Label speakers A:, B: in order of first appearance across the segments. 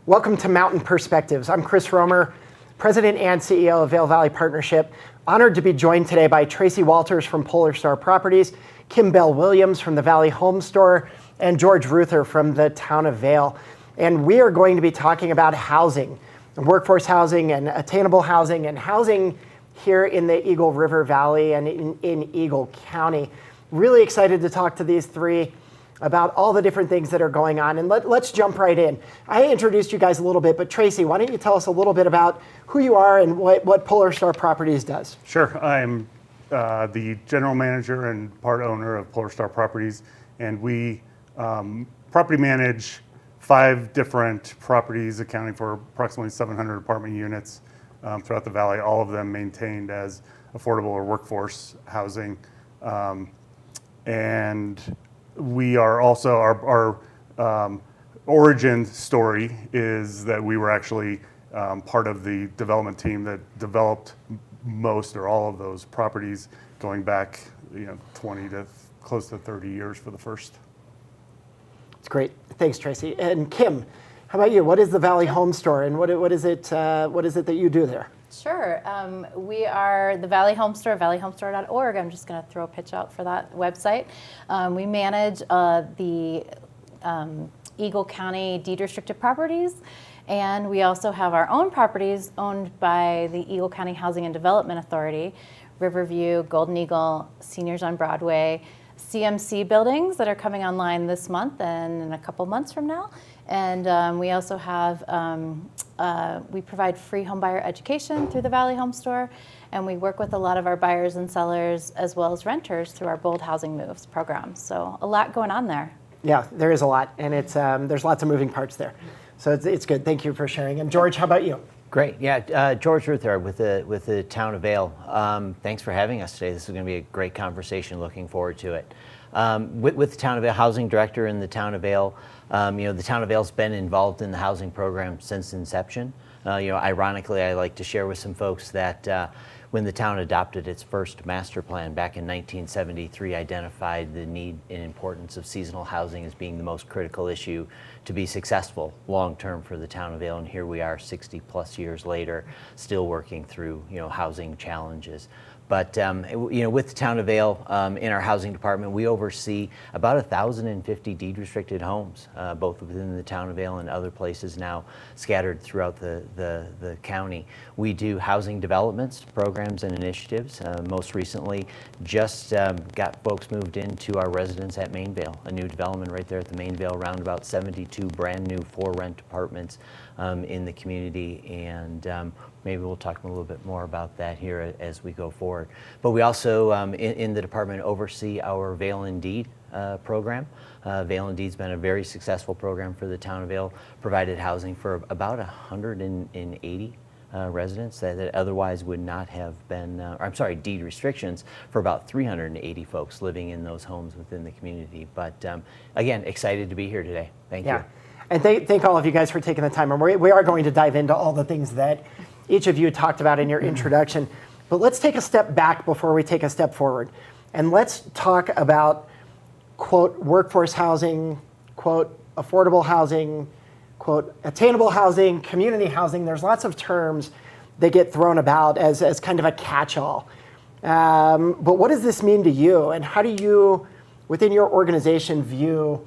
A: Welcome to Mountain Perspectives. I'm Chris Romer, President and CEO of Vail Valley Partnership. Honored to be joined today by Tracy Walters from Polar Star Properties, Kim Bell-Williams from the Valley Home Store, and George Ruther from the town of Vail. And we are going to be talking about housing, workforce housing and attainable housing, and housing here in the Eagle River Valley and in Eagle County. Really excited to talk to these three about all the different things that are going on. And let's jump right in. I introduced you guys a little bit, but Tracy, why don't you tell us a little bit about who you are and what Polar Star Properties does?
B: Sure. I'm the general manager and part owner of Polar Star Properties, and we property manage 5 different properties accounting for approximately 700 apartment units throughout the valley, all of them maintained as affordable or workforce housing. And we are also, our origin story is that we were actually part of the development team that developed most or all of those properties going back 20 to close to 30 years for the first.
A: It's great. Thanks, Tracy. And Kim, how about you? What is the Valley Home Store, and what is it that you do there?
C: Sure. We are the Valley Home Store, valleyhomestore.org. I'm just going to throw a pitch out for that website. We manage the Eagle County deed restricted properties, and we also have our own properties owned by the Eagle County Housing and Development Authority, Riverview, Golden Eagle, Seniors on Broadway, CMC buildings that are coming online this month and in a couple months from now. And we also have, we provide free home buyer education through the Valley Home Store, and we work with a lot of our buyers and sellers as well as renters through our Bold Housing Moves program. So a lot going on there. Yeah,
A: there is a lot, and it's there's lots of moving parts there. So it's good. Thank you for sharing. And George, how about you?
D: Great. Yeah, George Ruther with the town of Vail. Thanks for having us today. This is going to be a great conversation. Looking forward to it. With the town of Vail, housing director in the town of Vail. The town of Vail's been involved in the housing program since inception. Ironically, I like to share with some folks that when the town adopted its first master plan back in 1973, identified the need and importance of seasonal housing as being the most critical issue to be successful long-term for the town of Vail. And here we are 60 plus years later, still working through housing challenges. But with the town of Vail, in our housing department, we oversee about 1,050 deed-restricted homes, both within the town of Vail and other places now scattered throughout the county. We do housing developments, programs, and initiatives. Most recently, just got folks moved into our residence at Mainvale, a new development right there at the Mainvale roundabout, 72 brand new for-rent apartments in the community, and maybe we'll talk a little bit more about that here as we go forward. But we also, in the department, oversee our Vail and Deed program. Vail and Deed's been a very successful program for the town of Vail, provided housing for about 180 residents that otherwise would not have been, deed restrictions for about 380 folks living in those homes within the community. But again, excited to be here today. Thank you.
A: And thank all of you guys for taking the time. And we are going to dive into all the things that each of you talked about in your introduction. But let's take a step back before we take a step forward. And let's talk about, quote, workforce housing, quote, affordable housing, quote, attainable housing, community housing. There's lots of terms that get thrown about as kind of a catch-all. But what does this mean to you? And how do you, within your organization, view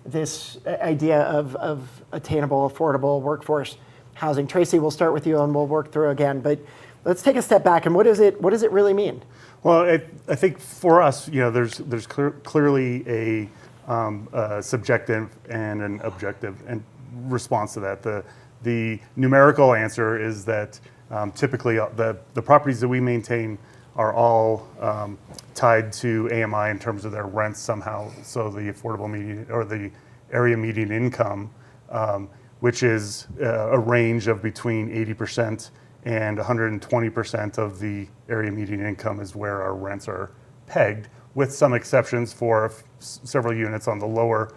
A: this idea of attainable, affordable workforce housing? Tracy, we'll start with you and we'll work through again. But let's take a step back. And what does it really mean?
B: Well, I think for us, there's clearly a subjective and an objective and response to that. The numerical answer is that typically the properties that we maintain are all tied to AMI in terms of their rents somehow. So the affordable median or the area median income, which is a range of between 80% and 120% of the area median income is where our rents are pegged, with some exceptions for several units on the lower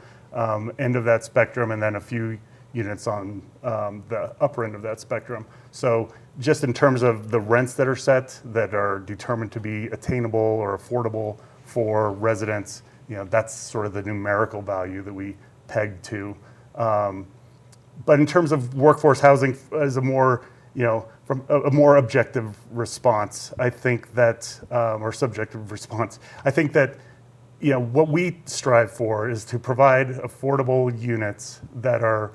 B: end of that spectrum and then a few units on the upper end of that spectrum. So just in terms of the rents that are set that are determined to be attainable or affordable for residents, that's sort of the numerical value that we peg to. But in terms of workforce housing as a more, from a more objective response, I think that, or subjective response, I think that, what we strive for is to provide affordable units that are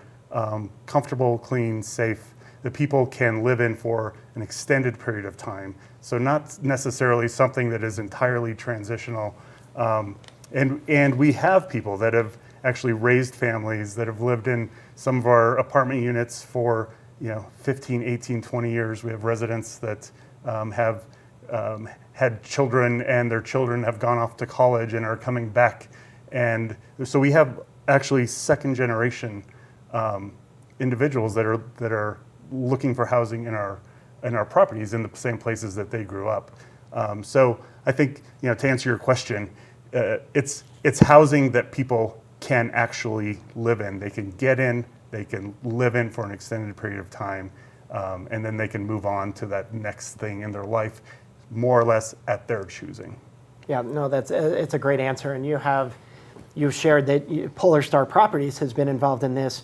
B: comfortable, clean, safe, that people can live in for an extended period of time. So not necessarily something that is entirely transitional. And we have people that have actually raised families that have lived in some of our apartment units for 15, 18, 20 years. We have residents that have had children, and their children have gone off to college and are coming back. And so we have actually second generation individuals that are looking for housing in our properties in the same places that they grew up. So I think, to answer your question, it's housing that people can actually live in. They can get in, they can live in for an extended period of time, and then they can move on to that next thing in their life, more or less at their choosing.
A: Yeah, no, it's a great answer, and you've shared that Polar Star Properties has been involved in this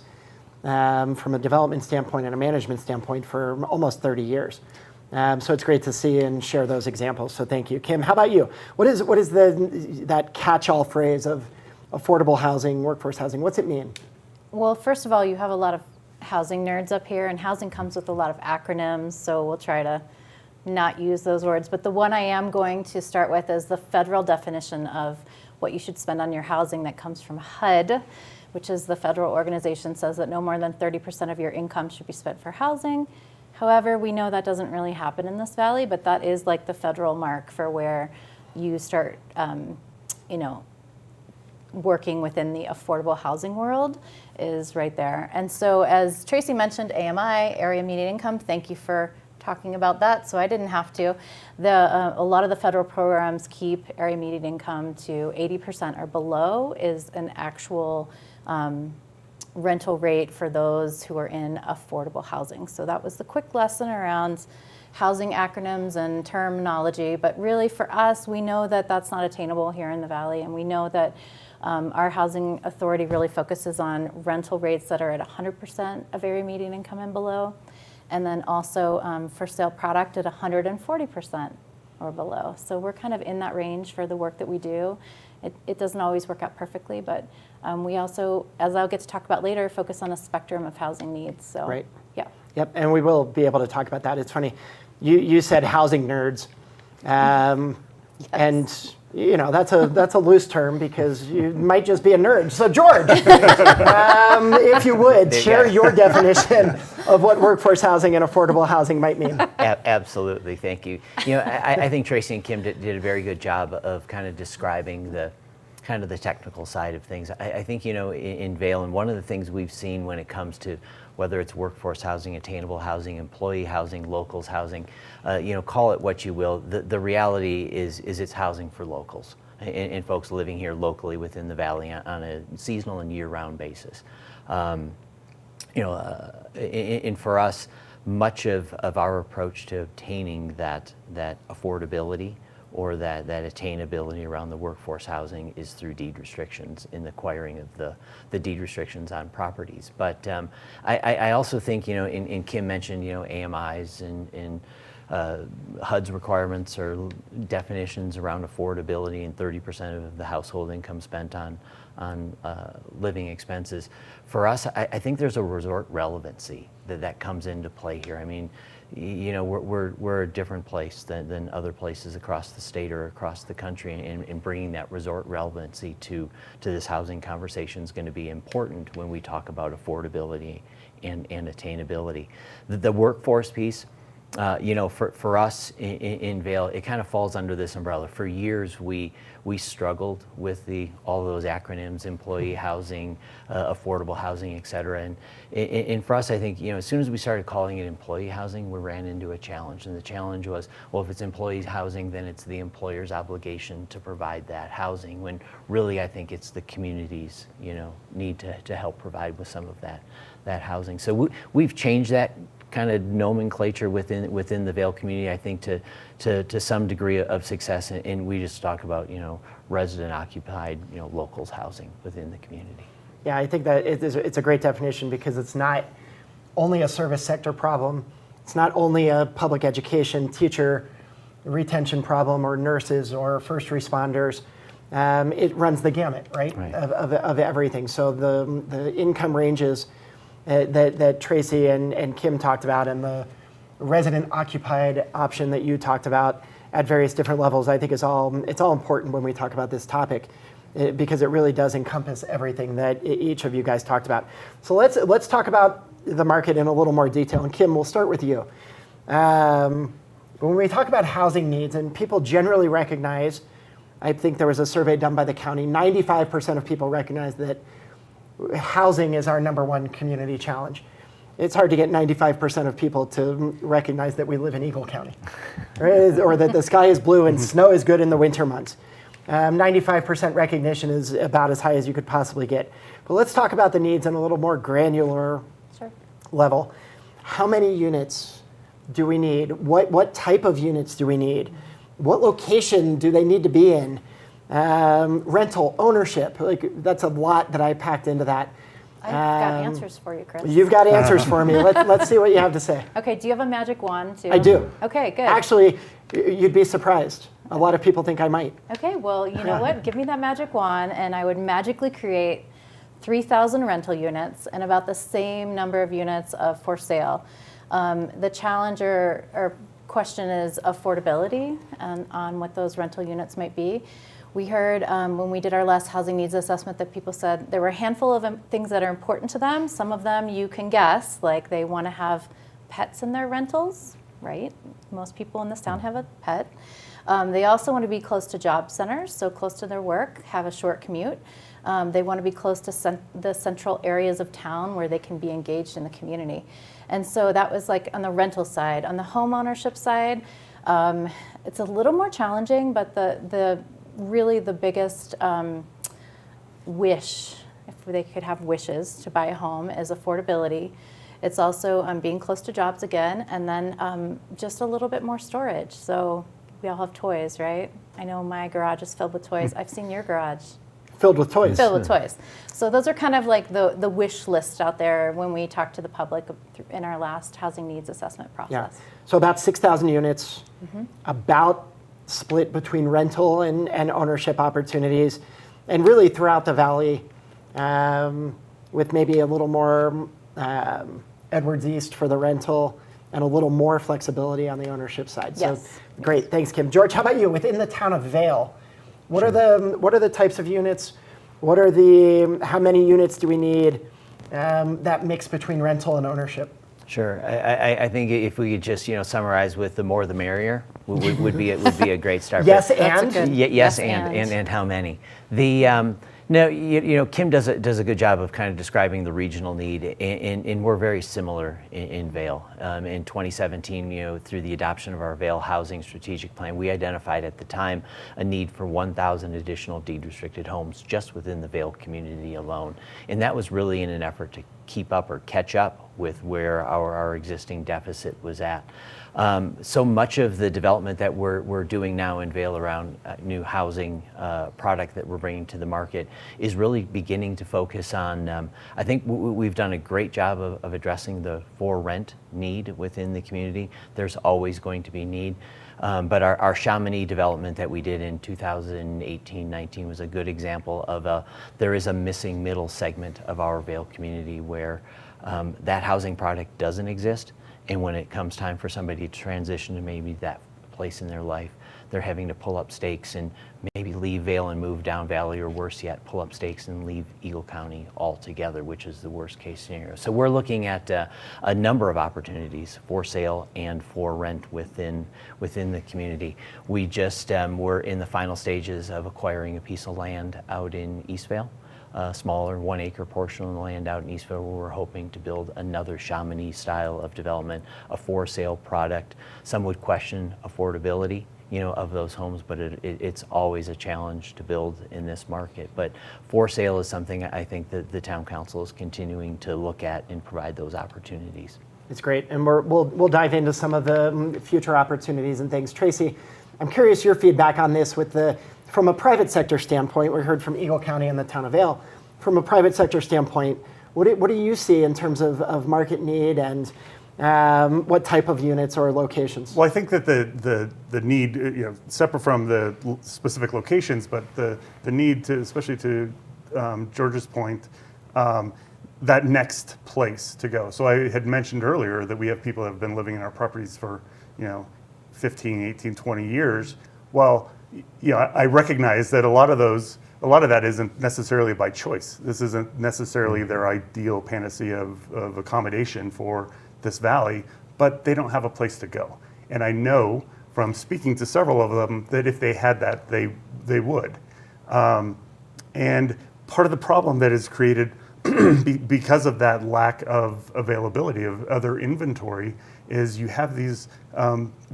A: from a development standpoint and a management standpoint for almost 30 years. So it's great to see and share those examples. So thank you, Kim. How about you? What is that catch-all phrase of affordable housing, workforce housing? What's it mean?
C: Well, first of all, you have a lot of housing nerds up here, and housing comes with a lot of acronyms, so we'll try to not use those words. But the one I am going to start with is the federal definition of what you should spend on your housing that comes from HUD, which is the federal organization, says that no more than 30% of your income should be spent for housing. However, we know that doesn't really happen in this valley, but that is like the federal mark for where you start, working within the affordable housing world is right there. And so as Tracy mentioned, AMI, area median income, thank you for talking about that, so I didn't have to. A lot of the federal programs keep area median income to 80% or below is an actual rental rate for those who are in affordable housing. So that was the quick lesson around housing acronyms and terminology, but really for us, we know that that's not attainable here in the Valley, and we know that our housing authority really focuses on rental rates that are at 100% of area median income and below, and then also for sale product at 140% or below. So we're kind of in that range for the work that we do. It doesn't always work out perfectly, but we also, as I'll get to talk about later, focus on a spectrum of housing needs. So,
A: right.
C: Yeah.
A: Yep, and we will be able to talk about that. It's funny, you said housing nerds, yes. And that's a loose term because you might just be a nerd. So George, if you would, share your definition of what workforce housing and affordable housing might mean.
D: Absolutely, thank you. I think Tracy and Kim did a very good job of kind of describing the technical side of things. I think, in Vail, and one of the things we've seen when it comes to whether it's workforce housing, attainable housing, employee housing, locals housing, call it what you will, the reality is it's housing for locals and folks living here locally within the Valley on a seasonal and year-round basis. And for us, much of our approach to obtaining that affordability or that attainability around the workforce housing is through deed restrictions in the acquiring of the deed restrictions on properties. But I also think, and Kim mentioned, AMIs and HUD's requirements or definitions around affordability and 30% of the household income spent on living expenses. For us, I think there's a resort relevancy that comes into play here. I mean, we're a different place than other places across the state or across the country, and bringing that resort relevancy to this housing conversation is going to be important when we talk about affordability and attainability. The workforce piece, for us in Vail, it kind of falls under this umbrella. For years, we struggled with all those acronyms: employee housing, affordable housing, et cetera. And for us, I think, as soon as we started calling it employee housing, we ran into a challenge. And the challenge was, well, if it's employee housing, then it's the employer's obligation to provide that housing, when really I think it's the community's, need to help provide with some of that housing. So we've changed that kind of nomenclature within the Vail community, I think, to some degree of success, and we just talk about resident occupied locals housing within the community.
A: Yeah, I think that it's a great definition because it's not only a service sector problem. It's not only a public education teacher retention problem or nurses or first responders. It runs the gamut, right? Of everything. So the income ranges that Tracy and Kim talked about, and the resident occupied option that you talked about at various different levels, I think it's all important when we talk about this topic, because it really does encompass everything that each of you guys talked about. So let's talk about the market in a little more detail. And Kim, we'll start with you. When we talk about housing needs, and people generally recognize, I think there was a survey done by the county, 95% of people recognize that housing is our number one community challenge. It's hard to get 95% of people to recognize that we live in Eagle County, right? Or that the sky is blue and snow is good in the winter months. 95% recognition is about as high as you could possibly get. But let's talk about the needs on a little more granular level. How many units do we need? What type of units do we need? What location do they need to be in? Rental, ownership, that's a lot that I packed into that.
C: I've got answers for you, Chris.
A: You've got answers for me. Let's see what you have to say.
C: Okay, do you have a magic wand too?
A: I do.
C: Okay, good.
A: Actually, you'd be surprised. A lot of people think I might.
C: Okay, well, you know what? Give me that magic wand and I would magically create 3,000 rental units and about the same number of units of for sale. The challenge or question is affordability on what those rental units might be. We heard when we did our last housing needs assessment that people said there were a handful of things that are important to them. Some of them you can guess, like they want to have pets in their rentals, right? Most people in this town have a pet. They also want to be close to job centers, so close to their work, have a short commute. They want to be close to the central areas of town where they can be engaged in the community. And so that was like on the rental side. On the home ownership side, it's a little more challenging, but really the biggest wish, if they could have wishes to buy a home, is affordability. It's also being close to jobs again, and then just a little bit more storage. So we all have toys, right? I know my garage is filled with toys. I've seen your garage.
A: Filled with toys.
C: Filled with toys. So those are kind of like the wish list out there when we talk to the public in our last housing needs assessment process.
A: Yeah. So about 6,000 units, about split between rental and ownership opportunities, and really throughout the valley, with maybe a little more Edwards East for the rental and a little more flexibility on the ownership side.
C: Yes.
A: So great, thanks, Kim. George, how about you? Within the town of Vail, what are the types of units? How many units do we need? That mix between rental and ownership.
D: Sure. I think if we could just summarize with the more the merrier would be a great start.
A: Yes,
C: and
D: yes, and how many? Kim does a good job of kind of describing the regional need, and we're very similar in Vail. In 2017, through the adoption of our Vail Housing Strategic Plan, we identified at the time a need for 1,000 additional deed-restricted homes just within the Vail community alone, and that was really in an effort to keep up or catch up with where our existing deficit was at. So much of the development that we're doing now in Vail around new housing product that we're bringing to the market is really beginning to focus on, I think we've done a great job of addressing the for rent need within the community. There's always going to be need. But our Chamonix development that we did in 2018-19 was a good example of there is a missing middle segment of our Vail community where that housing product doesn't exist. And when it comes time for somebody to transition to maybe that place in their life, they're having to pull up stakes and maybe leave Vail and move down Valley, or worse yet, pull up stakes and leave Eagle County altogether, which is the worst case scenario. So we're looking at a number of opportunities for sale and for rent within the community. We just we're in the final stages of acquiring a piece of land out in East Vail. A smaller 1 acre portion of the land out in Eastville, where we're hoping to build another Chamonix style of development, a for sale product. Some would question affordability, of those homes, but it's always a challenge to build in this market. But for sale is something I think that the town council is continuing to look at and provide those opportunities.
A: It's great, and we'll dive into some of the future opportunities and things. Tracy, I'm curious your feedback on this from a private sector standpoint. We heard from Eagle County and the town of Vail. from a private sector standpoint, what do you see in terms of market need and what type of units or locations?
B: Well, I think that the need, separate from the specific locations, but the need to, especially to George's point, that next place to go. So I had mentioned earlier that we have people that have been living in our properties for, 15, 18, 20 years. Well, I recognize that a lot of that isn't necessarily by choice. This isn't necessarily their ideal panacea of accommodation for this valley, but they don't have a place to go. And I know from speaking to several of them that if they had that, they would. And part of the problem that is created because of that lack of availability of other inventory is you have these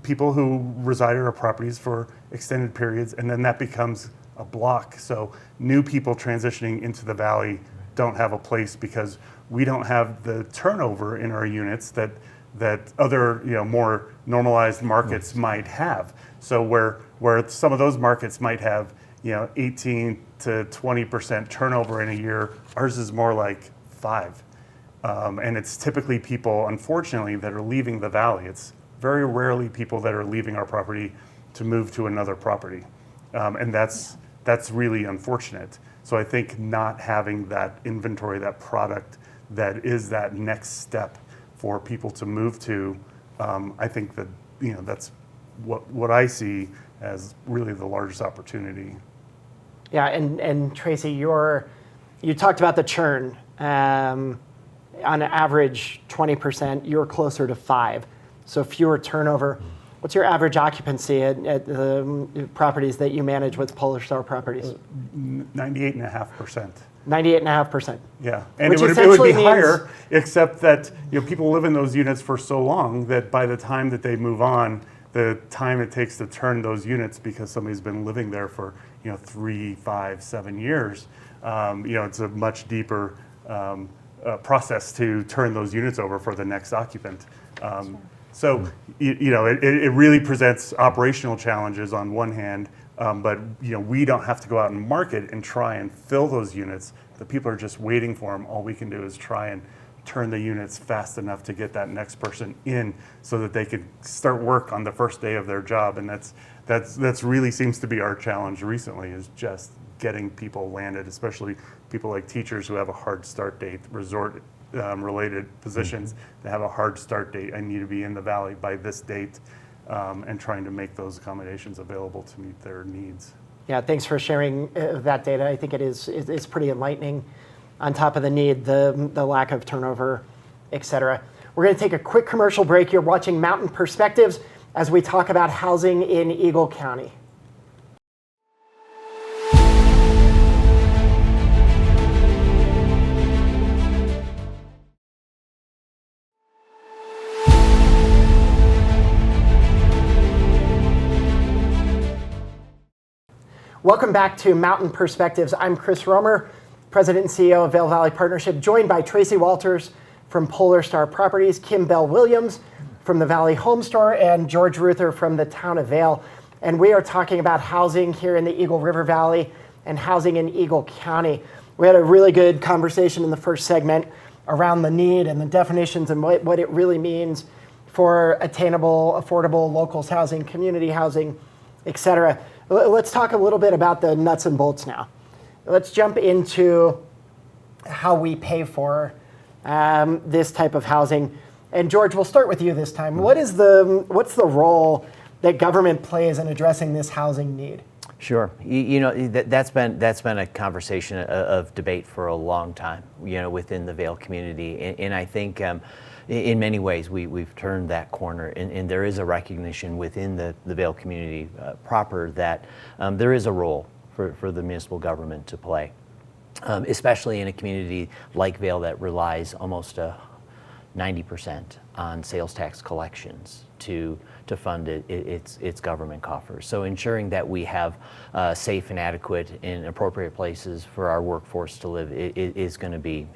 B: people who reside at our properties for extended periods, and then that becomes a block. So new people transitioning into the valley don't have a place because we don't have the turnover in our units that other more normalized markets might have. So where some of those markets might have 18 to 20% turnover in a year, ours is more like 5. And it's typically people, unfortunately, that are leaving the valley. It's very rarely people that are leaving our property to move to another property. And that's really unfortunate. So I think not having that inventory, that product that is that next step for people to move to, I think that that's what I see as really the largest opportunity.
A: Yeah, and Tracy, you talked about the churn. On average, 20%. You're closer to 5, so fewer turnover. What's your average occupancy at the properties that you manage with Polar Star Properties?
B: 98.5%.
A: 98.5%.
B: Yeah, and
A: Which
B: it would
A: essentially
B: be
A: means-
B: higher, except that people live in those units for so long that by the time that they move on, the time it takes to turn those units, because somebody's been living there for 3, 5, 7 years, it's a much deeper process to turn those units over for the next occupant. So it really presents operational challenges on one hand, but we don't have to go out and market and try and fill those units. The people are just waiting for them. All we can do is try and turn the units fast enough to get that next person in so that they could start work on the first day of their job. And that's really seems to be our challenge recently, is just getting people landed, especially people like teachers who have a hard start date, resort related positions that have a hard start date. I need to be in the valley by this date, and trying to make those accommodations available to meet their needs.
A: Yeah, thanks for sharing that data. I think it's pretty enlightening. On top of the need, the lack of turnover, et cetera. We're going to take a quick commercial break. You're watching Mountain Perspectives as we talk about housing in Eagle County. Welcome back to Mountain Perspectives. I'm Chris Romer, President and CEO of Vail Valley Partnership, joined by Tracy Walters from Polar Star Properties, Kim Bell-Williams from the Valley Home Store, and George Ruther from the town of Vail. And we are talking about housing here in the Eagle River Valley and housing in Eagle County. We had a really good conversation in the first segment around the need and the definitions and what it really means for attainable, affordable locals housing, community housing, et cetera. Let's talk a little bit about the nuts and bolts now. Let's jump into how we pay for this type of housing. And George, we'll start with you this time. What's the role that government plays in addressing this housing need?
D: Sure. That's been a conversation of debate for a long time, within the Vail community. And I think in many ways we've turned that corner, and there is a recognition within the Vail community proper that there is a role for the municipal government to play, especially in a community like Vail that relies almost 90% on sales tax collections to fund its government coffers. So ensuring that we have safe and adequate and appropriate places for our workforce to live is going to be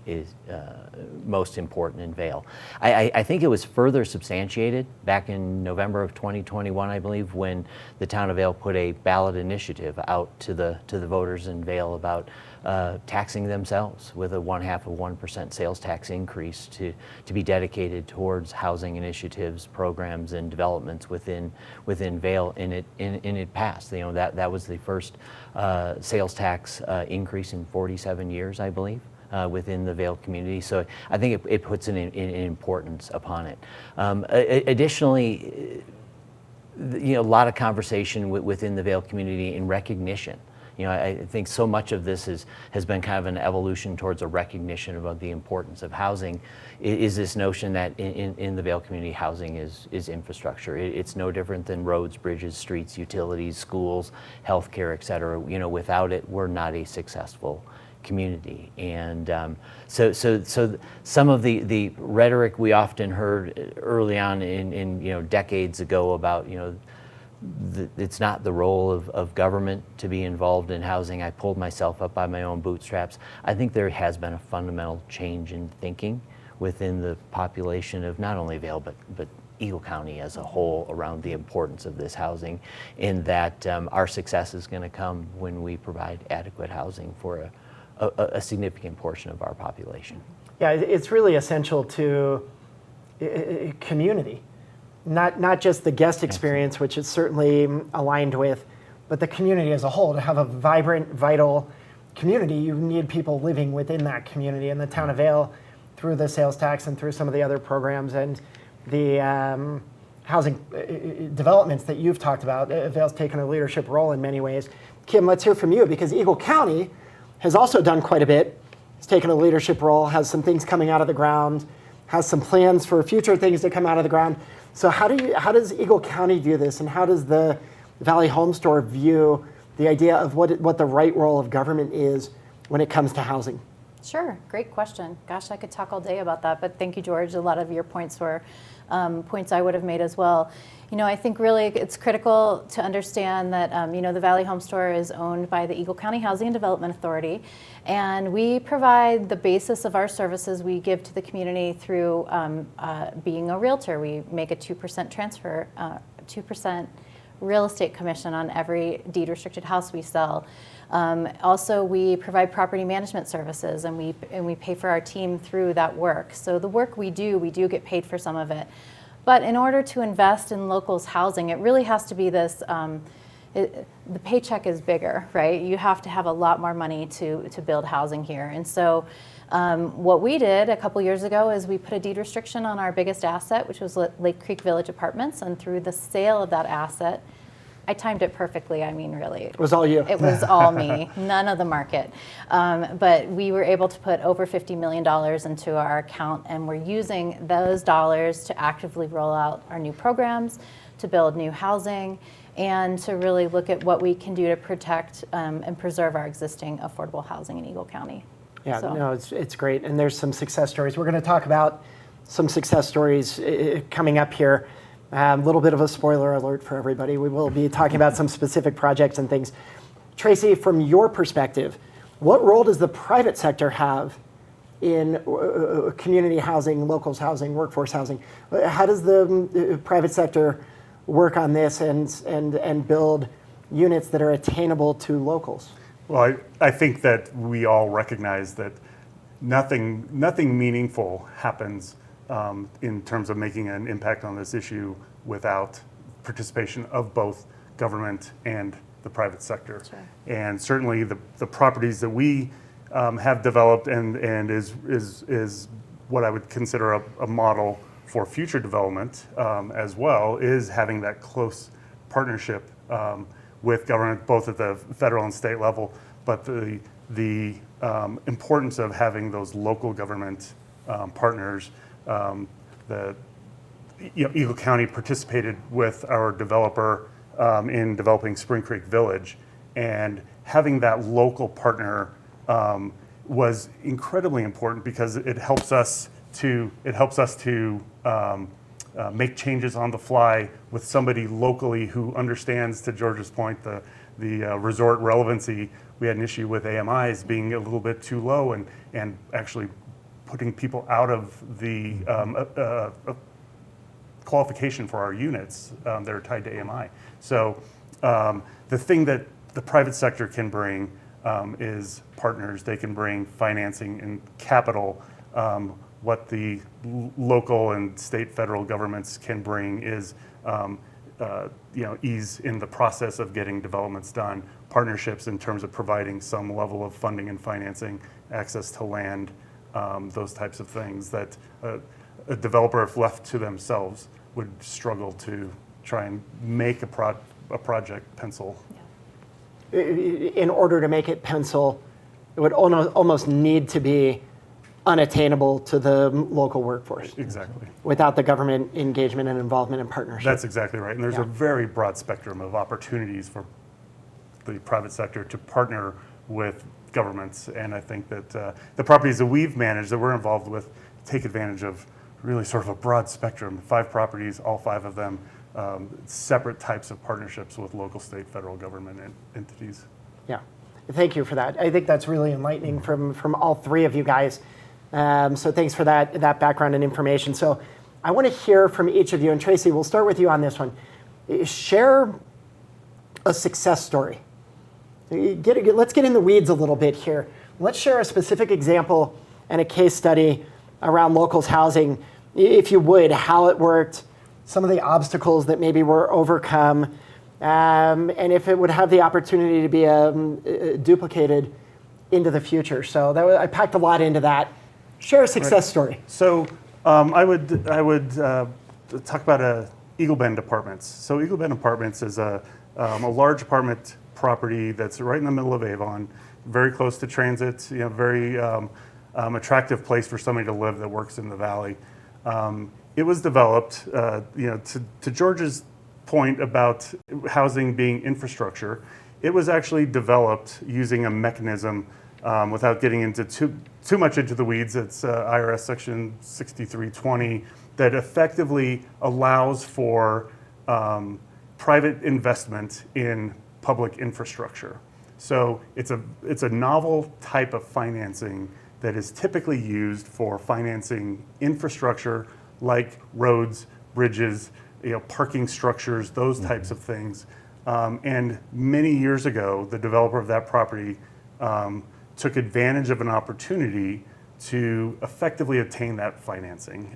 D: most important in Vail. I think it was further substantiated back in November of 2021, I believe, when the town of Vail put a ballot initiative out to the voters in Vail about taxing themselves with a 0.5% sales tax increase to be dedicated towards housing initiatives, programs, and developments within Vail, and it passed. You know, that was the first sales tax increase in 47 years, I believe. Within the Vail community, so I think it puts an importance upon it. Additionally, you know, a lot of conversation within the Vail community in recognition. You know, I think so much of this has been kind of an evolution towards a recognition of the importance of housing. Is this notion that in the Vail community, housing is infrastructure. It's no different than roads, bridges, streets, utilities, schools, healthcare, et cetera. You know, without it, we're not a successful community. And so some of the rhetoric we often heard early on in you know, decades ago about, you know, it's not the role of government to be involved in housing. I pulled myself up by my own bootstraps. I think there has been a fundamental change in thinking within the population of not only Vail, but Eagle County as a whole around the importance of this housing, and that our success is going to come when we provide adequate housing for a significant portion of our population.
A: Yeah, it's really essential to community. Not just the guest experience, which is certainly aligned with, but the community as a whole. To have a vibrant, vital community, you need people living within that community. And the town of Vail, through the sales tax and through some of the other programs and the housing developments that you've talked about, Vail's taken a leadership role in many ways. Kim, let's hear from you, because Eagle County has also done quite a bit. It's taken a leadership role, has some things coming out of the ground, has some plans for future things to come out of the ground. So how does Eagle County view this, and how does the Valley Home Store view the idea of what the right role of government is when it comes to housing?
C: Sure, great question. Gosh, I could talk all day about that, but thank you, George. A lot of your points were points I would have made as well. You know, I think really it's critical to understand that, you know, the Valley Home Store is owned by the Eagle County Housing and Development Authority, and we provide the basis of our services we give to the community through being a realtor. We make a 2% transfer, 2% real estate commission on every deed restricted house we sell. Also, we provide property management services, and we pay for our team through that work. So the work we do get paid for some of it. But in order to invest in locals' housing, it really has to be this, the paycheck is bigger, right? You have to have a lot more money to build housing here. And so what we did a couple years ago is we put a deed restriction on our biggest asset, which was Lake Creek Village Apartments, and through the sale of that asset, I timed it perfectly. I mean, really.
A: It was all you.
C: It was all me, none of the market. But we were able to put over $50 million into our account, and we're using those dollars to actively roll out our new programs, to build new housing, and to really look at what we can do to protect and preserve our existing affordable housing in Eagle County.
A: Yeah, no, it's great. And there's some success stories. We're going to talk about some success stories coming up here. A little bit of a spoiler alert for everybody. We will be talking about some specific projects and things. Tracy, from your perspective, what role does the private sector have in community housing, locals housing, workforce housing? How does the private sector work on this and build units that are attainable to locals?
B: Well, I think that we all recognize that nothing meaningful happens in terms of making an impact on this issue without participation of both government and the private sector.
C: Sure.
B: And certainly the properties that we have developed and is what I would consider a model for future development as well, is having that close partnership with government, both at the federal and state level, but the importance of having those local government partners. Eagle County participated with our developer in developing Spring Creek Village, and having that local partner was incredibly important because it helps us to make changes on the fly with somebody locally who understands, to George's point, the resort relevancy. We had an issue with AMIs being a little bit too low and actually putting people out of the qualification for our units that are tied to AMI. So the thing that the private sector can bring is partners. They can bring financing and capital. What the local and state, federal governments can bring is ease in the process of getting developments done, partnerships in terms of providing some level of funding and financing, access to land, those types of things that a developer, if left to themselves, would struggle to try and make a project pencil.
A: In order to make it pencil, it would almost need to be unattainable to the local workforce.
B: Exactly.
A: Without the government engagement and involvement and partnership.
B: That's exactly right. And there's a very broad spectrum of opportunities for the private sector to partner with governments. And I think that the properties that we've managed, that we're involved with, take advantage of really sort of a broad spectrum. 5 properties, all 5 of them, separate types of partnerships with local, state, federal government entities.
A: Yeah, thank you for that. I think that's really enlightening from all 3 of you guys. So thanks for that background and information. So I want to hear from each of you, and Tracy, we'll start with you on this one. Share a success story. Let's get in the weeds a little bit here. Let's share a specific example and a case study around locals housing, if you would, how it worked, some of the obstacles that maybe were overcome, and if it would have the opportunity to be duplicated into the future. So I packed a lot into that. Share a success story.
B: So I would talk about Eagle Bend Apartments. So Eagle Bend Apartments is a large apartment property that's right in the middle of Avon, very close to transit. Very attractive place for somebody to live that works in the valley. It was developed, to George's point about housing being infrastructure. It was actually developed using a mechanism. Without getting into too much into the weeds, it's IRS Section 6320 that effectively allows for private investment in public infrastructure. So it's a novel type of financing that is typically used for financing infrastructure like roads, bridges, parking structures, those types of things. And many years ago, the developer of that property took advantage of an opportunity to effectively obtain that financing,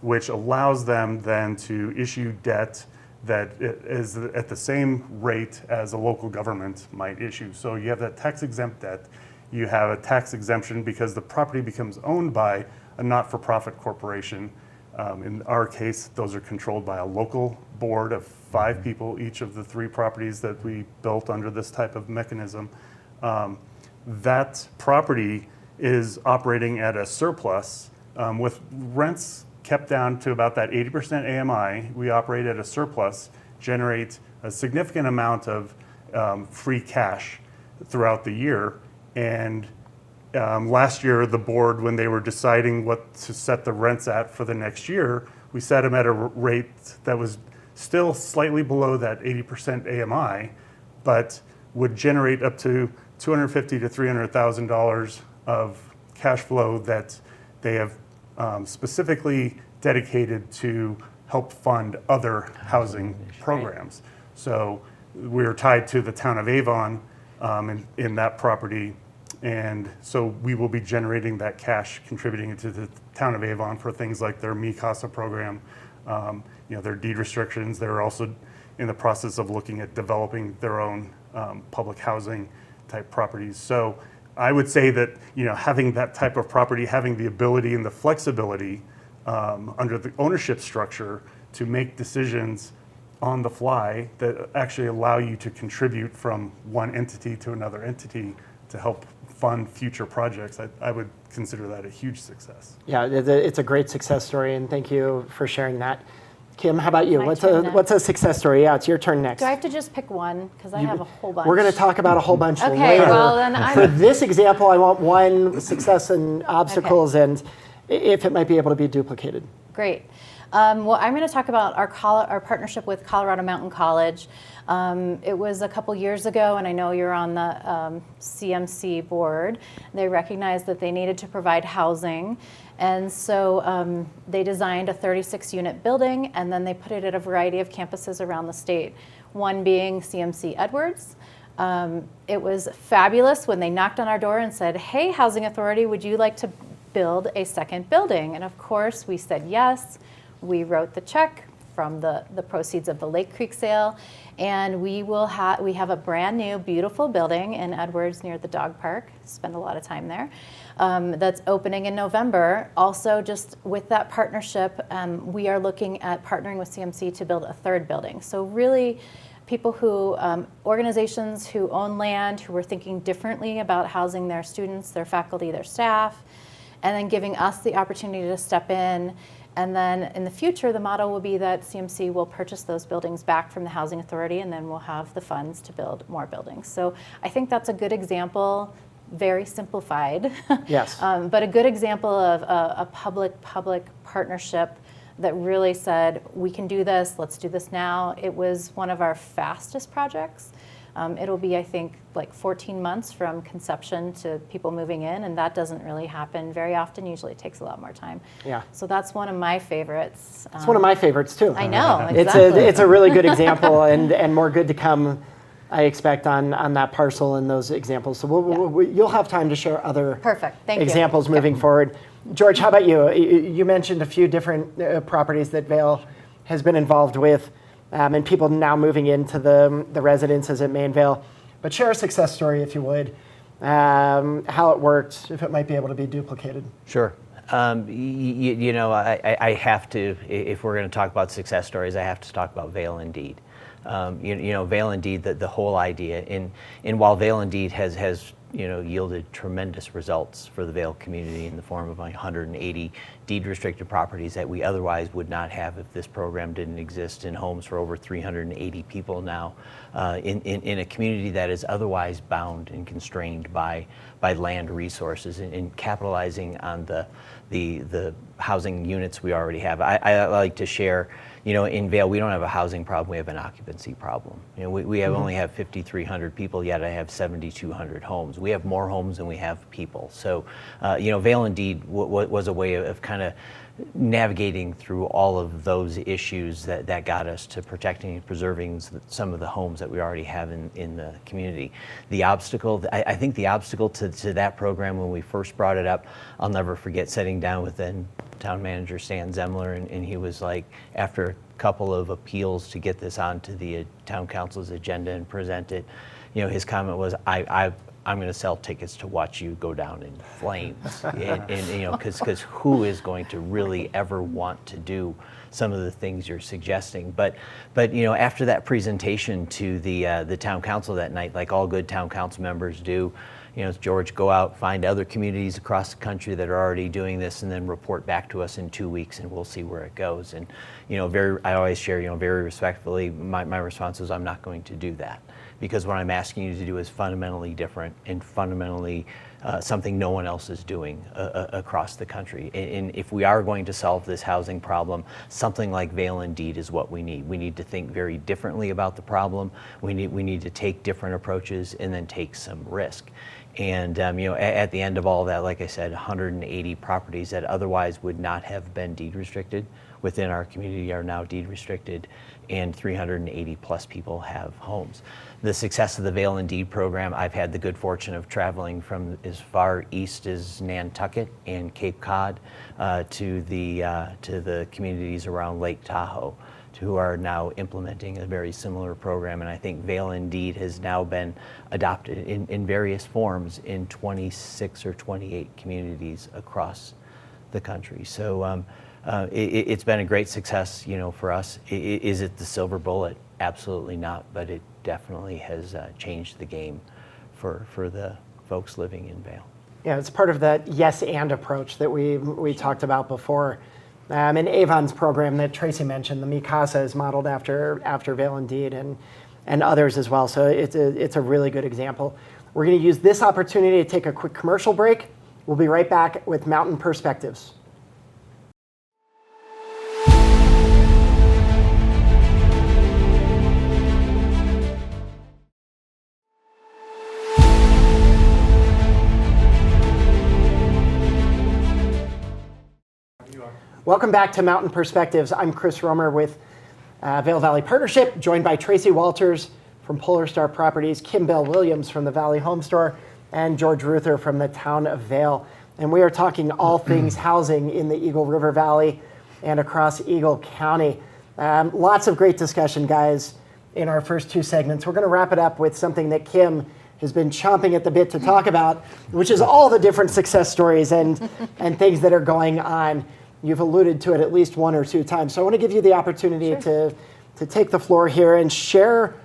B: which allows them then to issue debt that is at the same rate as a local government might issue. So you have that tax-exempt debt. You have a tax exemption because the property becomes owned by a not-for-profit corporation. In our case, those are controlled by a local board of 5 people, each of the 3 properties that we built under this type of mechanism. That property is operating at a surplus with rents kept down to about that 80% AMI. We operate at a surplus, generate a significant amount of free cash throughout the year. And last year, the board, when they were deciding what to set the rents at for the next year, we set them at a rate that was still slightly below that 80% AMI, but would generate up to $250,000 to $300,000 of cash flow that they have specifically dedicated to help fund other housing programs. So we're tied to the town of Avon in that property. And so we will be generating that cash, contributing to the town of Avon for things like their Mi Casa program, their deed restrictions. They're also in the process of looking at developing their own public housing type properties. So I would say that having that type of property, having the ability and the flexibility under the ownership structure to make decisions on the fly that actually allow you to contribute from one entity to another entity to help fund future projects, I would consider that a huge success.
A: Yeah, it's a great success story, and thank you for sharing that. Kim, how about you?
C: My
A: What's
C: turn
A: a success story? Yeah, it's your turn next.
C: Do I have to just pick one? Because I have a whole bunch.
A: We're going to talk about a whole bunch
C: Okay,
A: later.
C: well, then
A: For this example, I want one success and obstacles and if it might be able to be duplicated.
C: Great. Well, I'm going to talk about our partnership with Colorado Mountain College. It was a couple years ago, and I know you're on the CMC board. They recognized that they needed to provide housing, and so they designed a 36-unit building, and then they put it at a variety of campuses around the state, one being CMC Edwards. It was fabulous when they knocked on our door and said, "Hey, Housing Authority, would you like to build a second building?" And of course, we said yes. We wrote the check from the proceeds of the Lake Creek sale, and we have a brand new, beautiful building in Edwards near the dog park. Spend a lot of time there. That's opening in November. Also, just with that partnership, we are looking at partnering with CMC to build a third building. So really, people who, organizations who own land, who are thinking differently about housing their students, their faculty, their staff, and then giving us the opportunity to step in. And then in the future, the model will be that CMC will purchase those buildings back from the Housing Authority, and then we'll have the funds to build more buildings. So I think that's a good example, very simplified.
A: Yes.
C: But a good example of a public-public partnership that really said, we can do this, let's do this now. It was one of our fastest projects. It'll be, I think, like 14 months from conception to people moving in, and that doesn't really happen very often. Usually it takes a lot more time.
A: Yeah.
C: So that's one of my favorites.
A: It's one of my favorites too.
C: I know, exactly.
A: It's a really good example, and more good to come, I expect, on that parcel and those examples. So you'll have time to share other
C: Perfect. Thank you.
A: examples moving forward. George, how about you? You mentioned a few different properties that Vail has been involved with, and people now moving into the residences at Mainvale. But share a success story, if you would, how it worked, if it might be able to be duplicated.
D: Sure. You know, I have to, if we're going to talk about success stories, I have to talk about Vail Indeed. You know, Vail Indeed, the whole idea, and while Vail Indeed has yielded tremendous results for the Vail community in the form of 180 deed restricted properties that we otherwise would not have if this program didn't exist, in homes for over 380 people now, in a community that is otherwise bound and constrained by land resources, and capitalizing on the housing units we already have. I like to share, in Vail, we don't have a housing problem, we have an occupancy problem. We only have 5,300 people, yet I have 7,200 homes. We have more homes than we have people. So, Vail Indeed was a way of kind of navigating through all of those issues that got us to protecting and preserving some of the homes that we already have in the community. The obstacle, I think the obstacle to that program when we first brought it up, I'll never forget sitting down with then town manager Stan Zemler, and he was like, after a couple of appeals to get this onto the town council's agenda and present it, his comment was, I'm going to sell tickets to watch you go down in flames, and because who is going to really ever want to do some of the things you're suggesting? But after that presentation to the town council that night, like all good town council members do, George, go out, find other communities across the country that are already doing this, and then report back to us in 2 weeks, and we'll see where it goes. And I always share, very respectfully, my response is, I'm not going to do that, because what I'm asking you to do is fundamentally different and fundamentally something no one else is doing across the country. And if we are going to solve this housing problem, something like Vail Indeed is what we need. We need to think very differently about the problem. We need to take different approaches and then take some risk. And at the end of all that, like I said, 180 properties that otherwise would not have been deed restricted within our community are now deed restricted, and 380 plus people have homes. The success of the Vail Indeed program, I've had the good fortune of traveling from as far east as Nantucket and Cape Cod to the communities around Lake Tahoe, who are now implementing a very similar program. And I think Vail Indeed has now been adopted in various forms in 26 or 28 communities across the country. So it's been a great success, for us. Is it the silver bullet? Absolutely not, but it definitely has changed the game for the folks living in Vail.
A: Yeah, it's part of that yes and approach that we talked about before. In Avon's program that Tracy mentioned, the Mikasa is modeled after Vail Indeed and others as well. So it's a really good example. We're going to use this opportunity to take a quick commercial break. We'll be right back with Mountain Perspectives. Welcome back to Mountain Perspectives. I'm Chris Romer with Vail Valley Partnership, joined by Tracy Walters from Polar Star Properties, Kim Bell Williams from the Valley Home Store, and George Ruther from the town of Vail. And we are talking all things housing in the Eagle River Valley and across Eagle County. Lots of great discussion, guys, in our first two segments. We're going to wrap it up with something that Kim has been chomping at the bit to talk about, which is all the different success stories and things that are going on. You've alluded to it at least one or two times. So I want to give you the opportunity to take the floor here and share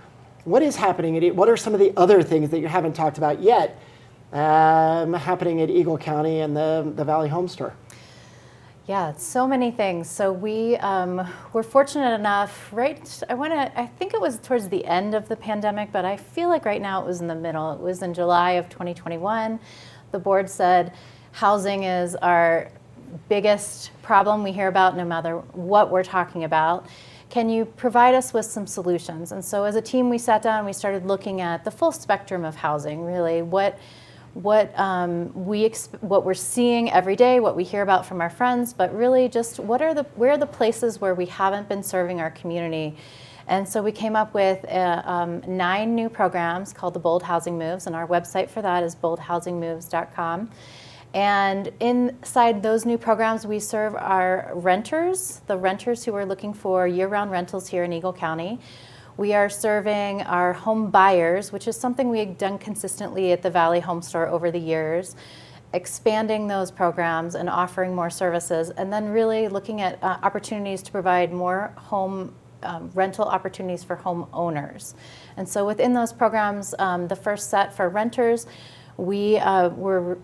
A: what is happening. What are some of the other things that you haven't talked about yet happening at Eagle County and the Valley Home Store?
C: Yeah, so many things. So we were fortunate enough, I think it was towards the end of the pandemic, but I feel like right now it was in the middle. It was in July of 2021. The board said housing is our biggest problem we hear about no matter what we're talking about. Can you provide us with some solutions? And so as a team, we sat down and we started looking at the full spectrum of housing, really, what we're seeing every day, what we hear about from our friends, but really just where are the places where we haven't been serving our community. And so we came up with 9 new programs called the Bold Housing Moves, and our website for that is boldhousingmoves.com. And inside those new programs, we serve our renters, the renters who are looking for year-round rentals here in Eagle County. We are serving our home buyers, which is something we've done consistently at the Valley Home Store over the years, expanding those programs and offering more services, and then really looking at opportunities to provide more home rental opportunities for homeowners. And so within those programs, the first set for renters, we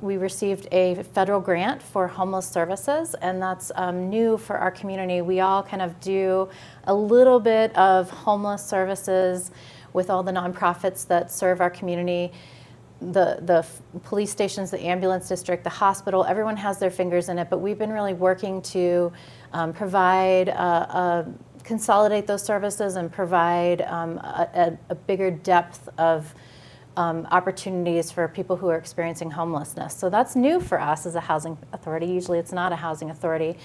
C: received a federal grant for homeless services, and that's new for our community. We all kind of do a little bit of homeless services with all the nonprofits that serve our community. The police stations, the ambulance district, the hospital, everyone has their fingers in it, but we've been really working to consolidate those services and provide a bigger depth of opportunities for people who are experiencing homelessness. So that's new for us as a housing authority. Usually it's not a housing authority.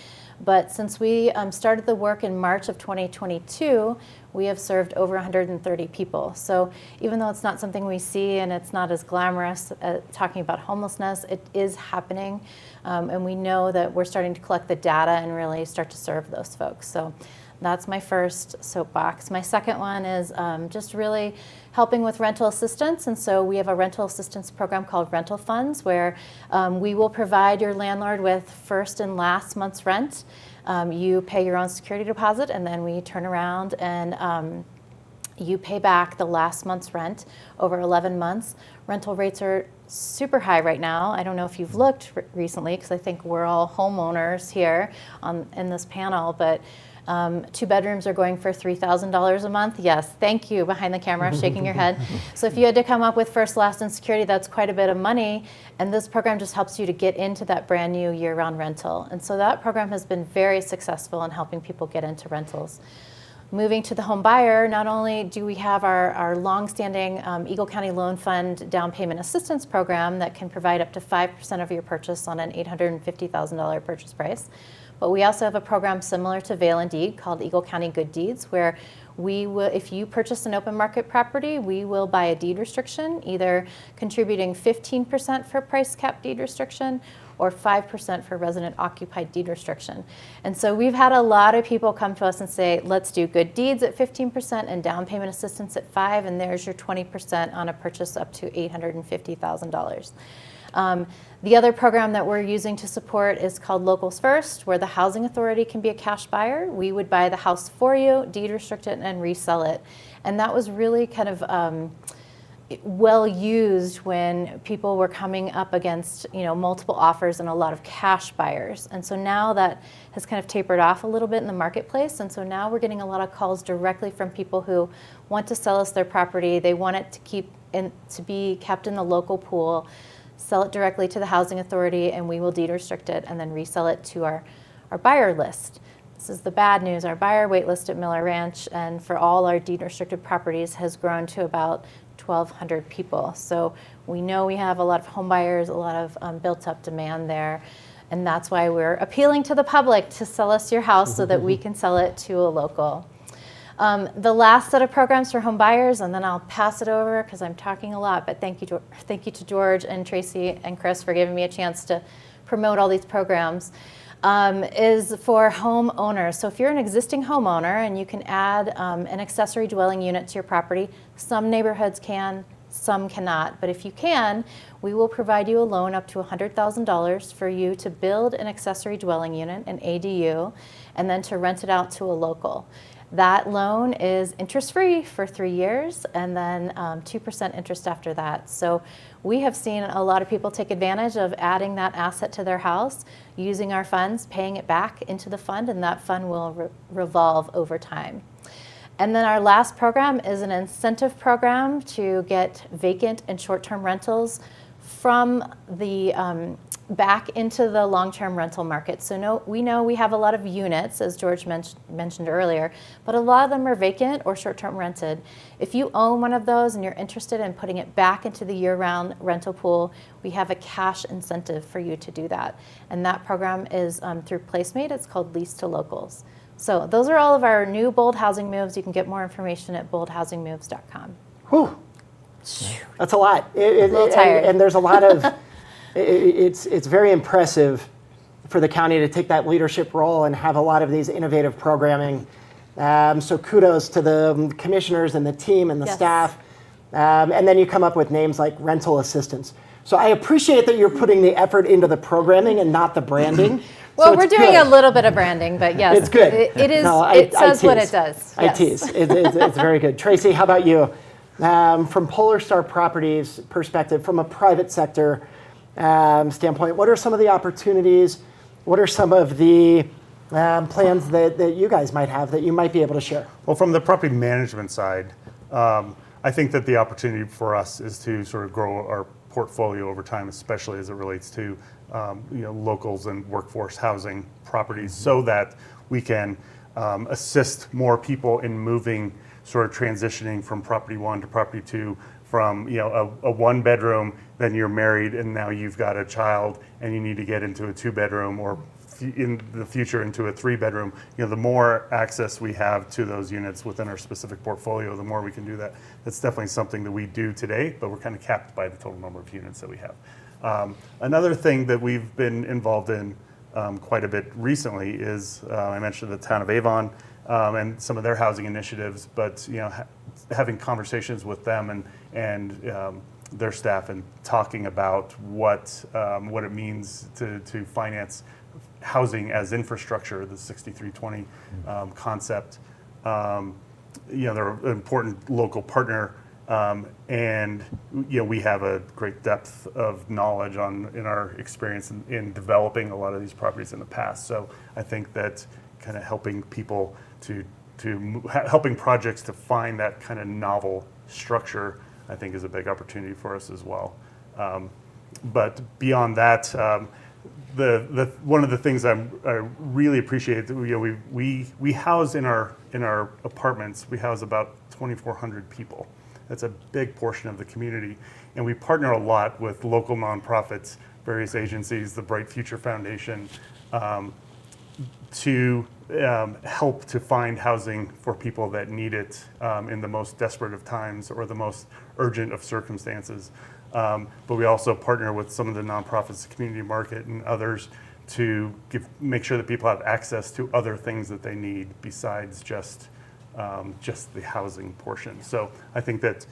C: But since we started the work in March of 2022, we have served over 130 people. So even though it's not something we see and it's not as glamorous talking about homelessness, it is happening. And we know that we're starting to collect the data and really start to serve those folks. So that's my first soapbox. My second one is just really helping with rental assistance. And so we have a rental assistance program called Rental Funds, where we will provide your landlord with first and last month's rent. You pay your own security deposit, and then we turn around and you pay back the last month's rent over 11 months. Rental rates are super high right now. I don't know if you've looked recently, because I think we're all homeowners here in this panel, but 2 bedrooms are going for $3,000 a month. Yes, thank you, behind the camera, shaking your head. So if you had to come up with first, last, and security, that's quite a bit of money. And this program just helps you to get into that brand new year-round rental. And so that program has been very successful in helping people get into rentals. Moving to the home buyer, not only do we have our longstanding Eagle County Loan Fund down payment assistance program that can provide up to 5% of your purchase on an $850,000 purchase price, but we also have a program similar to Vail and Deed called Eagle County Good Deeds, where we will, if you purchase an open market property, we will buy a deed restriction, either contributing 15% for price cap deed restriction or 5% for resident occupied deed restriction. And so we've had a lot of people come to us and say, let's do good deeds at 15% and down payment assistance at 5%, and there's your 20% on a purchase up to $850,000. The other program that we're using to support is called Locals First, where the housing authority can be a cash buyer. We would buy the house for you, deed restrict it, and resell it. And that was really kind of well used when people were coming up against multiple offers and a lot of cash buyers. And so now that has kind of tapered off a little bit in the marketplace. And so now we're getting a lot of calls directly from people who want to sell us their property. They want it to be kept in the local pool, sell it directly to the housing authority, and we will deed restrict it and then resell it to our buyer list. This is the bad news. Our buyer wait list at Miller Ranch and for all our deed restricted properties has grown to about 1,200 people. So we know we have a lot of home buyers, a lot of built up demand there. And that's why we're appealing to the public to sell us your house so that we can sell it to a local. The last set of programs for home buyers, and then I'll pass it over because I'm talking a lot, but thank you to George and Tracy and Chris for giving me a chance to promote all these programs, is for homeowners. So if you're an existing homeowner and you can add an accessory dwelling unit to your property, some neighborhoods can, some cannot, but if you can, we will provide you a loan up to $100,000 for you to build an accessory dwelling unit, an ADU, and then to rent it out to a local. That loan is interest-free for 3 years and then 2% interest after that. So we have seen a lot of people take advantage of adding that asset to their house, using our funds, paying it back into the fund, and that fund will revolve over time. And then our last program is an incentive program to get vacant and short-term rentals from the back into the long-term rental market. So we know we have a lot of units, as George mentioned earlier, but a lot of them are vacant or short-term rented. If you own one of those and you're interested in putting it back into the year-round rental pool, we have a cash incentive for you to do that. And that program is through Placemate. It's called Lease to Locals. So those are all of our new Bold Housing moves. You can get more information at boldhousingmoves.com.
A: Whew. That's a lot.
C: A little tired.
A: And there's a lot of, it's very impressive for the county to take that leadership role and have a lot of these innovative programming. So kudos to the commissioners and the team and the staff. And then you come up with names like rental assistance. So I appreciate that you're putting the effort into the programming and not the branding.
C: Well,
A: so
C: we're doing a little bit of branding, but yes,
A: it's good.
C: It is.
A: No,
C: it says what it does.
A: I tease. It's very good. Tracy, how about you? From Polar Star Properties' perspective, from a private sector standpoint, what are some of the opportunities? What are some of the plans that you guys might have that you might be able to share?
B: Well, from the property management side, I think that the opportunity for us is to sort of grow our portfolio over time, especially as it relates to locals and workforce housing properties, so that we can assist more people in moving, sort of transitioning from property one to property two, from a one bedroom, then you're married and now you've got a child and you need to get into a 2-bedroom, or in the future into a 3-bedroom. The more access we have to those units within our specific portfolio, the more we can do that. That's definitely something that we do today, but we're kind of capped by the total number of units that we have. Another thing that we've been involved in quite a bit recently is, I mentioned the town of Avon and some of their housing initiatives, but having conversations with them and their staff and talking about what it means to finance housing as infrastructure, the 6320 concept. They're an important local partner. And we have a great depth of knowledge in our experience in developing a lot of these properties in the past. So I think that kind of helping people helping projects to find that kind of novel structure, I think, is a big opportunity for us as well. But beyond that, the one of the things I really appreciate, we house in our apartments, we house about 2,400 people. That's a big portion of the community. And we partner a lot with local nonprofits, various agencies, the Bright Future Foundation, to help to find housing for people that need it in the most desperate of times or the most urgent of circumstances. But we also partner with some of the nonprofits, the Community Market and others, to make sure that people have access to other things that they need besides just the housing portion. So I think that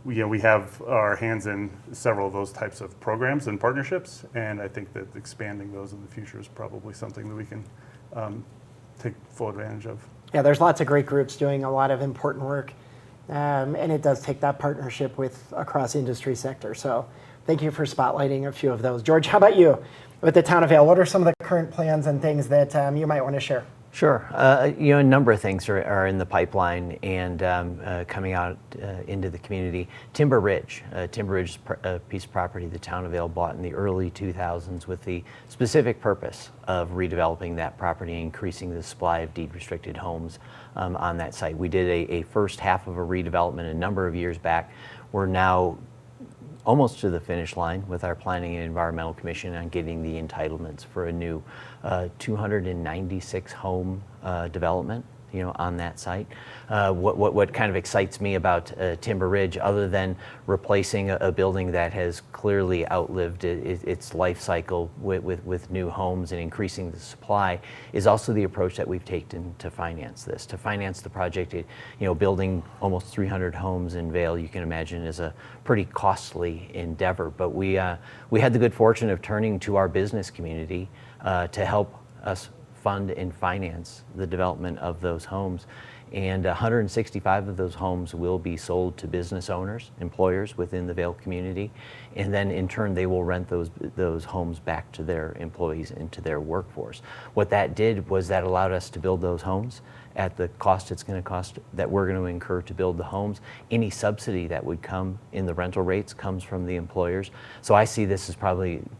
B: we have our hands in several of those types of programs and partnerships, and I think that expanding those in the future is probably something that we can take full advantage of.
A: Yeah, there's lots of great groups doing a lot of important work, and it does take that partnership with across industry sectors. So thank you for spotlighting a few of those. George, how about you? With the town of Vail, what are some of the current plans and things that you might want to share?
D: Sure. A number of things are in the pipeline and coming out into the community. Timber Ridge is a piece of property the town of Vail bought in the early 2000s with the specific purpose of redeveloping that property and increasing the supply of deed-restricted homes on that site. We did a first half of a redevelopment a number of years back. We're now almost to the finish line with our Planning and Environmental Commission on getting the entitlements for a new 296 home development, on that site. What kind of excites me about Timber Ridge, other than replacing a building that has clearly outlived its life cycle with new homes and increasing the supply, is also the approach that we've taken to finance this. To finance the project, building almost 300 homes in Vail, you can imagine, is a pretty costly endeavor. But we had the good fortune of turning to our business community to help us fund and finance the development of those homes. And 165 of those homes will be sold to business owners, employers within the Vail community, and then in turn they will rent those homes back to their employees and to their workforce. What that did was that allowed us to build those homes at the cost it's going to cost that we're going to incur to build the homes. Any subsidy that would come in the rental rates comes from the employers. So I see this as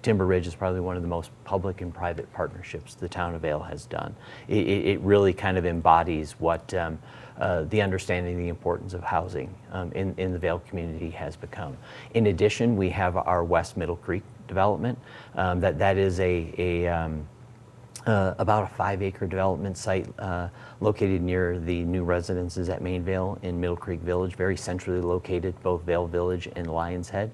D: Timber Ridge is probably one of the most public and private partnerships the town of Vail has done. It really kind of embodies what the understanding the importance of housing in the Vail community has become. In addition, we have our West Middle Creek development. That is about a 5-acre development site located near the new residences at Mainvale in Middle Creek Village, very centrally located, both Vail Village and Lions Head.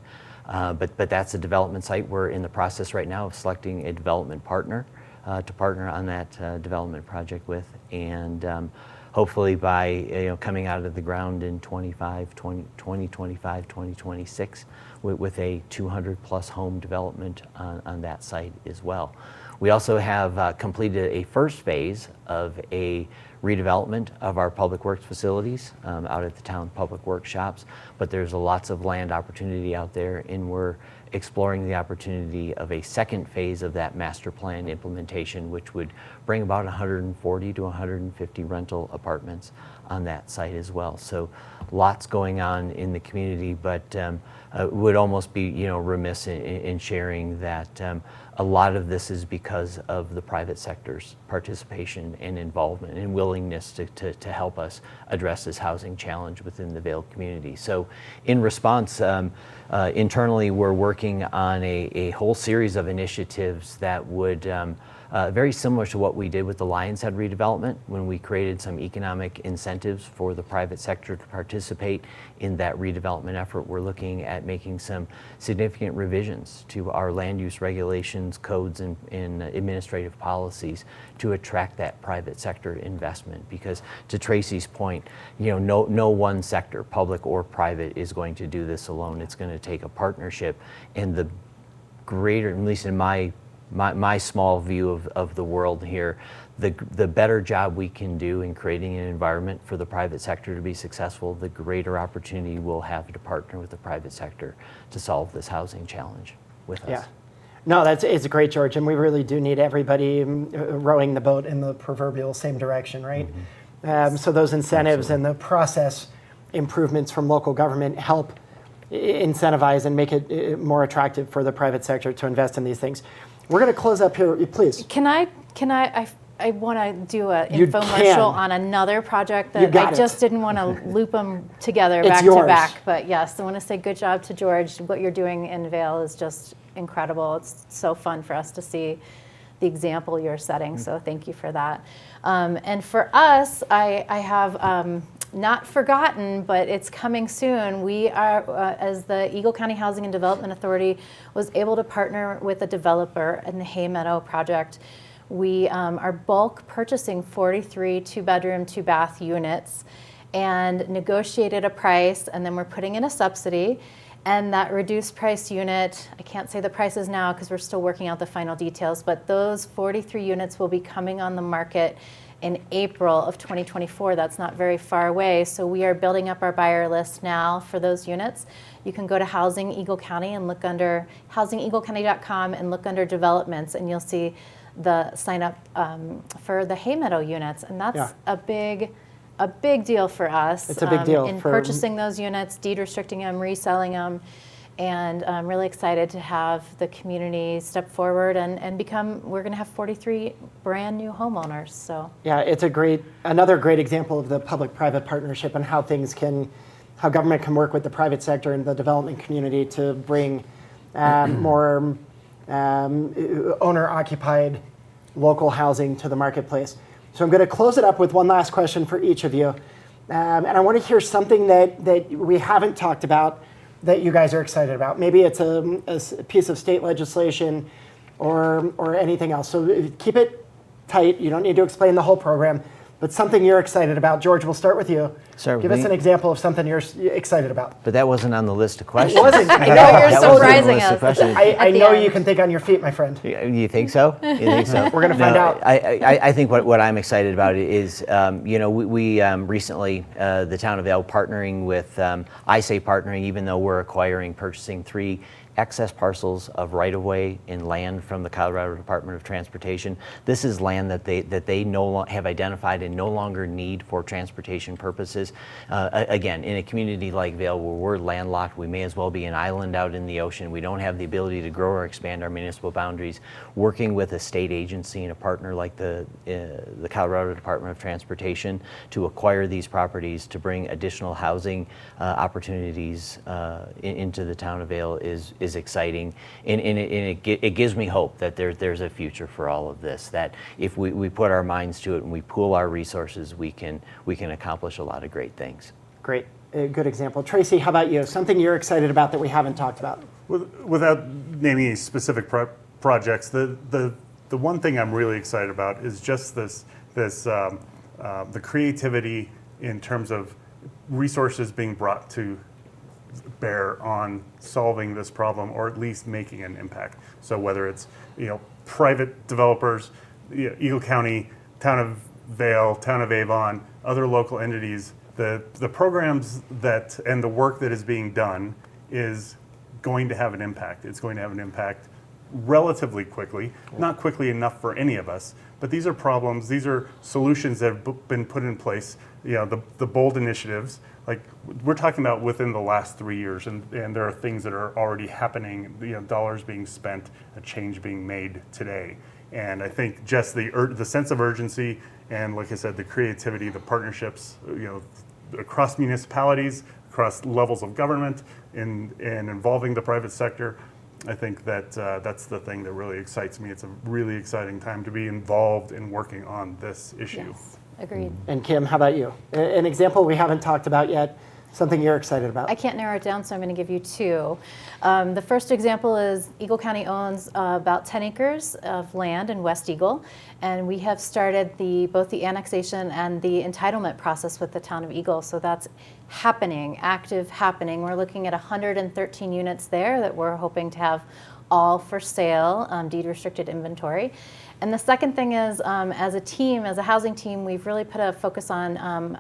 D: But that's a development site. We're in the process right now of selecting a development partner to partner on that development project with, and hopefully by coming out of the ground in 2026 with a 200+ home development on that site as well. We also have completed a first phase of a redevelopment of our public works facilities out at the town public works shops, but there's lots of land opportunity out there, and we're exploring the opportunity of a second phase of that master plan implementation, which would bring about 140 to 150 rental apartments on that site as well. So lots going on in the community, but would almost be remiss in sharing that a lot of this is because of the private sector's participation and involvement and willingness to help us address this housing challenge within the Vail community. So in response, internally we're working on a whole series of initiatives that would very similar to what we did with the Lions Head redevelopment, when we created some economic incentives for the private sector to participate in that redevelopment effort. We're looking at making some significant revisions to our land use regulations, codes, and administrative policies to attract that private sector investment. Because to Tracy's point, no one sector, public or private, is going to do this alone. It's going to take a partnership, and the greater, at least in my small view of the world here, the better job we can do in creating an environment for the private sector to be successful, the greater opportunity we'll have to partner with the private sector to solve this housing challenge with us.
A: Yeah. No, it's great, George, and we really do need everybody rowing the boat in the proverbial same direction, right? Mm-hmm. So those incentives and the process improvements from local government help incentivize and make it more attractive for the private sector to invest in these things. We're going to close up here, please.
C: Can I want to do an infomercial on another project that I just didn't want to loop them together back to back. But yes, I want to say good job to George. What you're doing in Vail is just incredible. It's so fun for us to see the example you're setting. So thank you for that. And for us, I have not forgotten, but it's coming soon. We are, as the Eagle County Housing and Development Authority, was able to partner with a developer in the Hay Meadow project. We are bulk purchasing 43 2-bedroom, 2-bath units and negotiated a price, and then we're putting in a subsidy. And that reduced price unit, I can't say the prices now because we're still working out the final details, but those 43 units will be coming on the market in April of 2024. That's not very far away. So we are building up our buyer list now for those units. You can go to Housing Eagle County and look under housingeaglecounty.com and look under developments, and you'll see the sign up for the Hay Meadow units. And that's a big deal for us.
A: It's a big deal
C: in purchasing those units, deed restricting them, reselling them. And I'm really excited to have the community step forward and we're going to have 43 brand new homeowners. So
A: yeah, it's another great example of the public-private partnership and how things can how government can work with the private sector and the development community to bring more owner-occupied local housing to the marketplace. So I'm going to close it up with one last question for each of you. And I want to hear something that we haven't talked about that you guys are excited about. Maybe it's a piece of state legislation or anything else. So keep it tight. You don't need to explain the whole program, but something you're excited about. George, we'll start with you. Give us an example of something you're excited about.
D: But that wasn't on the list of questions.
A: It wasn't.
C: I know, you're
D: That wasn't on the
C: surprising
D: list of
C: us.
D: questions.
A: I know you can think on your feet, my friend.
D: You think so? You think so?
A: We're going to find out.
D: I think what I'm excited about is, we recently, the town of Vail partnering with, I say partnering, even though we're purchasing 3 excess parcels of right-of-way in land from the Colorado Department of Transportation. This is land that they have identified and no longer need for transportation purposes. Again, in a community like Vail where we're landlocked, we may as well be an island out in the ocean. We don't have the ability to grow or expand our municipal boundaries. Working with a state agency and a partner like the Colorado Department of Transportation to acquire these properties to bring additional housing opportunities into the town of Vail is exciting, and it gives me hope that there's a future for all of this, that if we put our minds to it and we pool our resources, we can accomplish a lot of great things.
A: Great. A good example. Tracy, how about you? Something you're excited about that we haven't talked about?
B: Without naming any specific projects, the one thing I'm really excited about is just the creativity in terms of resources being brought to bear on solving this problem, or at least making an impact. So whether it's private developers, Eagle County, Town of Vail, Town of Avon, other local entities, the programs and the work that is being done is going to have an impact. It's going to have an impact relatively quickly, not quickly enough for any of us, but these are problems, these are solutions that have been put in place, the bold initiatives, like we're talking about within the last 3 years, and there are things that are already happening, dollars being spent, a change being made today. And I think just the sense of urgency and, like I said, the creativity, the partnerships, across municipalities, across levels of government, and involving the private sector, I think that that's the thing that really excites me. It's a really exciting time to be involved in working on this issue.
C: Yes, agreed.
A: And Kim, how about you? An example we haven't talked about yet, something you're excited about.
C: I can't narrow it down, so I'm going to give you 2. The first example is Eagle County owns about 10 acres of land in West Eagle, and we have started both the annexation and the entitlement process with the town of Eagle. So that's active happening. We're looking at 113 units there that we're hoping to have all for sale, deed restricted inventory. And the second thing is, as a housing team, we've really put a focus on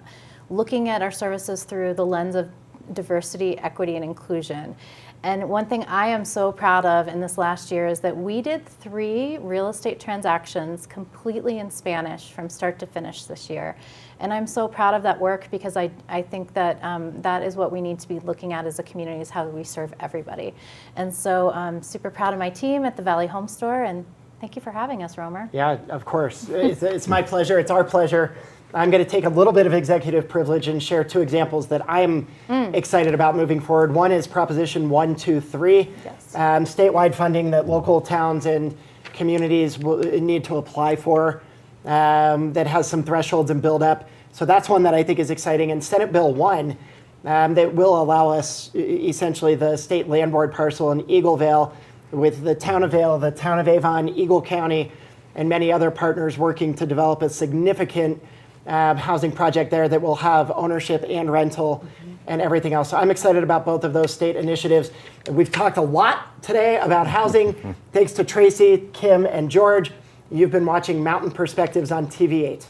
C: looking at our services through the lens of diversity, equity, and inclusion. And one thing I am so proud of in this last year is that we did 3 real estate transactions completely in Spanish from start to finish this year. And I'm so proud of that work because I think that that is what we need to be looking at as a community, is how we serve everybody. And so I'm super proud of my team at the Valley Home Store, and thank you for having us, Romer.
A: Yeah, of course. It's my pleasure. It's our pleasure. I'm going to take a little bit of executive privilege and share 2 examples that I'm excited about moving forward. One is Proposition 123,
C: Yes.
A: Statewide funding that local towns and communities will need to apply for, that has some thresholds and build up. So that's one that I think is exciting. And Senate Bill 1 that will allow us essentially the state land board parcel in Eaglevale with the town of Vail, the town of Avon, Eagle County, and many other partners working to develop a significant housing project there that will have ownership and rental and everything else. So I'm excited about both of those state initiatives. We've talked a lot today about housing. Thanks to Tracy, Kim, and George. You've been watching Mountain Perspectives on TV8.